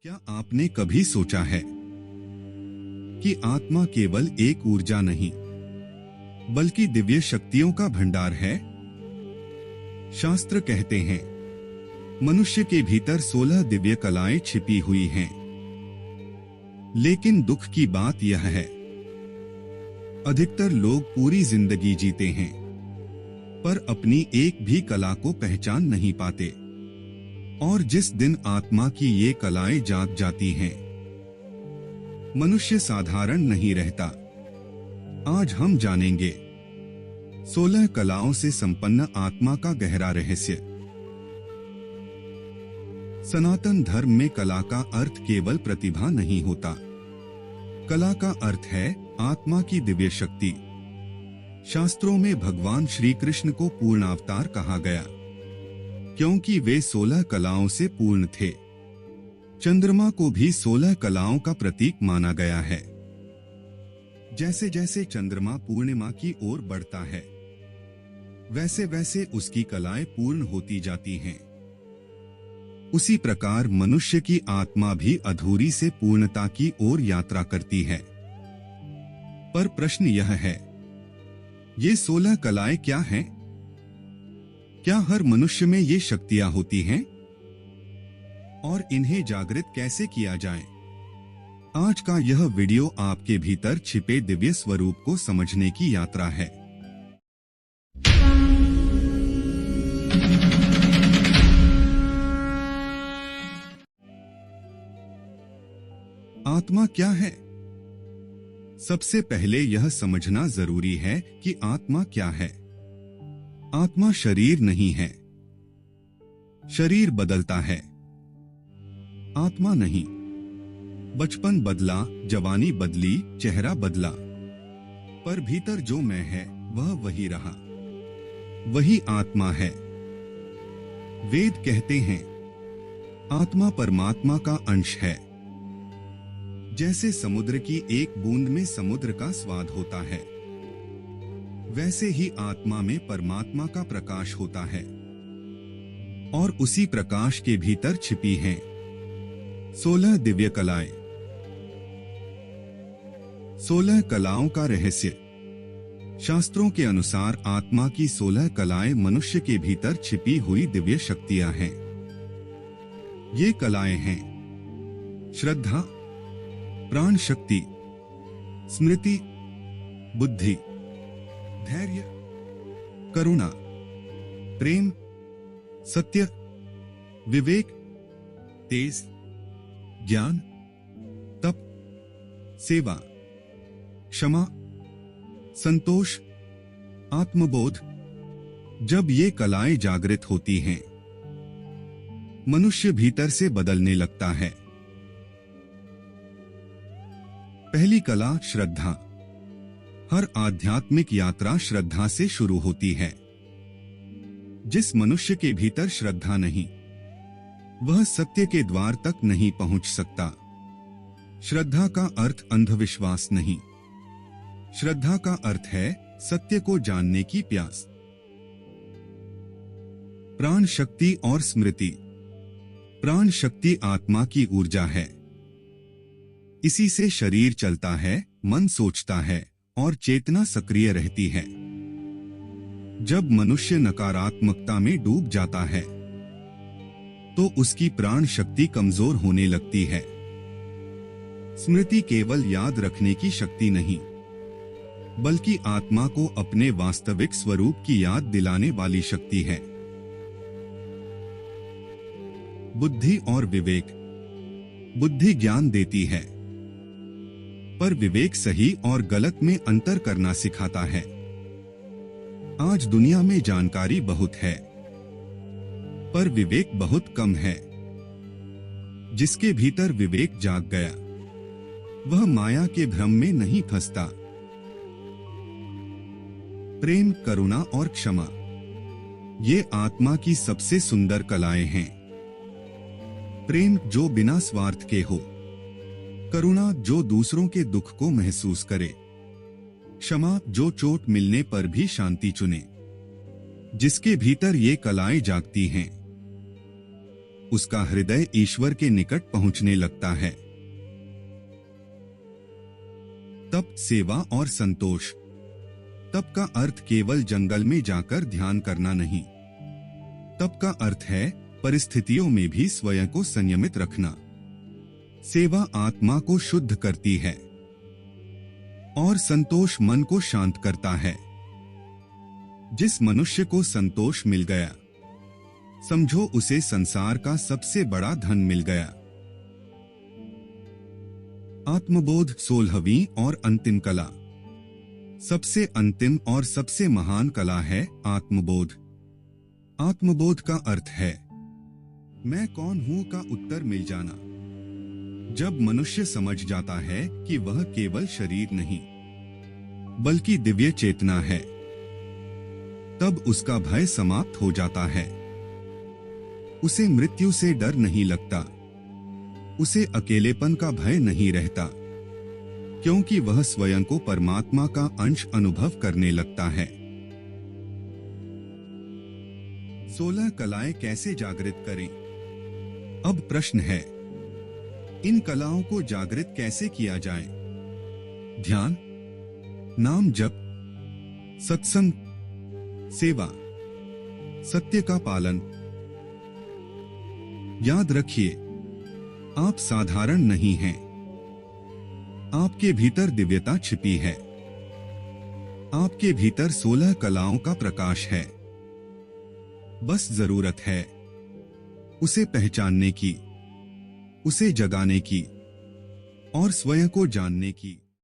क्या आपने कभी सोचा है कि आत्मा केवल एक ऊर्जा नहीं बल्कि दिव्य शक्तियों का भंडार है? शास्त्र कहते हैं मनुष्य के भीतर 16 दिव्य कलाएं छिपी हुई हैं। लेकिन दुख की बात यह है, अधिकतर लोग पूरी जिंदगी जीते हैं पर अपनी एक भी कला को पहचान नहीं पाते। और जिस दिन आत्मा की ये कलाएं जाग जाती हैं, मनुष्य साधारण नहीं रहता। आज हम जानेंगे 16 कलाओं से संपन्न आत्मा का गहरा रहस्य। सनातन धर्म में कला का अर्थ केवल प्रतिभा नहीं होता। कला का अर्थ है आत्मा की दिव्य शक्ति। शास्त्रों में भगवान श्री कृष्ण को पूर्ण अवतार कहा गया क्योंकि वे 16 कलाओं से पूर्ण थे। चंद्रमा को भी 16 कलाओं का प्रतीक माना गया है। जैसे जैसे चंद्रमा पूर्णिमा की ओर बढ़ता है, वैसे वैसे उसकी कलाएं पूर्ण होती जाती हैं। उसी प्रकार मनुष्य की आत्मा भी अधूरी से पूर्णता की ओर यात्रा करती है। पर प्रश्न यह है, ये 16 कलाएं क्या हैं? क्या हर मनुष्य में ये शक्तियां होती हैं? और इन्हें जागृत कैसे किया जाए? आज का यह वीडियो आपके भीतर छिपे दिव्य स्वरूप को समझने की यात्रा है। आत्मा क्या है? सबसे पहले यह समझना जरूरी है कि आत्मा क्या है। आत्मा शरीर नहीं है। शरीर बदलता है, आत्मा नहीं। बचपन बदला, जवानी बदली, चेहरा बदला, पर भीतर जो मैं है वह वही रहा। वही आत्मा है। वेद कहते हैं आत्मा परमात्मा का अंश है। जैसे समुद्र की एक बूंद में समुद्र का स्वाद होता है, वैसे ही आत्मा में परमात्मा का प्रकाश होता है। और उसी प्रकाश के भीतर छिपी हैं 16 दिव्य कलाएं। 16 कलाओं का रहस्य। शास्त्रों के अनुसार आत्मा की 16 कलाएं मनुष्य के भीतर छिपी हुई दिव्य शक्तियां हैं। ये कलाएं हैं श्रद्धा, प्राण शक्ति, स्मृति, बुद्धि, धैर्य, करुणा, प्रेम, सत्य, विवेक, तेज, ज्ञान, तप, सेवा, क्षमा, संतोष, आत्मबोध। जब ये कलाएं जागृत होती हैं, मनुष्य भीतर से बदलने लगता है। पहली कला श्रद्धा। हर आध्यात्मिक यात्रा श्रद्धा से शुरू होती है। जिस मनुष्य के भीतर श्रद्धा नहीं, वह सत्य के द्वार तक नहीं पहुंच सकता। श्रद्धा का अर्थ अंधविश्वास नहीं। श्रद्धा का अर्थ है सत्य को जानने की प्यास। प्राण शक्ति और स्मृति। प्राण शक्ति आत्मा की ऊर्जा है। इसी से शरीर चलता है, मन सोचता है और चेतना सक्रिय रहती है। जब मनुष्य नकारात्मकता में डूब जाता है, तो उसकी प्राण शक्ति कमजोर होने लगती है। स्मृति केवल याद रखने की शक्ति नहीं, बल्कि आत्मा को अपने वास्तविक स्वरूप की याद दिलाने वाली शक्ति है। बुद्धि और विवेक। बुद्धि ज्ञान देती है, पर विवेक सही और गलत में अंतर करना सिखाता है। आज दुनिया में जानकारी बहुत है, पर विवेक बहुत कम है। जिसके भीतर विवेक जाग गया, वह माया के भ्रम में नहीं फंसता। प्रेम, करुणा और क्षमा, ये आत्मा की सबसे सुंदर कलाएं हैं। प्रेम जो बिना स्वार्थ के हो, करुणा जो दूसरों के दुख को महसूस करे, क्षमा जो चोट मिलने पर भी शांति चुने। जिसके भीतर ये कलाएं जागती हैं, उसका हृदय ईश्वर के निकट पहुंचने लगता है। तप, सेवा और संतोष। तप का अर्थ केवल जंगल में जाकर ध्यान करना नहीं। तप का अर्थ है परिस्थितियों में भी स्वयं को संयमित रखना। सेवा आत्मा को शुद्ध करती है और संतोष मन को शांत करता है। जिस मनुष्य को संतोष मिल गया, समझो उसे संसार का सबसे बड़ा धन मिल गया। आत्मबोध 16वीं और अंतिम कला। सबसे अंतिम और सबसे महान कला है आत्मबोध। आत्मबोध का अर्थ है मैं कौन हूं का उत्तर मिल जाना। जब मनुष्य समझ जाता है कि वह केवल शरीर नहीं बल्कि दिव्य चेतना है, तब उसका भय समाप्त हो जाता है। उसे मृत्यु से डर नहीं लगता, उसे अकेलेपन का भय नहीं रहता, क्योंकि वह स्वयं को परमात्मा का अंश अनुभव करने लगता है। 16 कलाएं कैसे जागृत करें? अब प्रश्न है, इन कलाओं को जागृत कैसे किया जाए? ध्यान, नाम जप, सत्संग, सेवा, सत्य का पालन। याद रखिए, आप साधारण नहीं हैं। आपके भीतर दिव्यता छिपी है। आपके भीतर 16 कलाओं का प्रकाश है। बस जरूरत है उसे पहचानने की, उसे जगाने की और स्वयं को जानने की।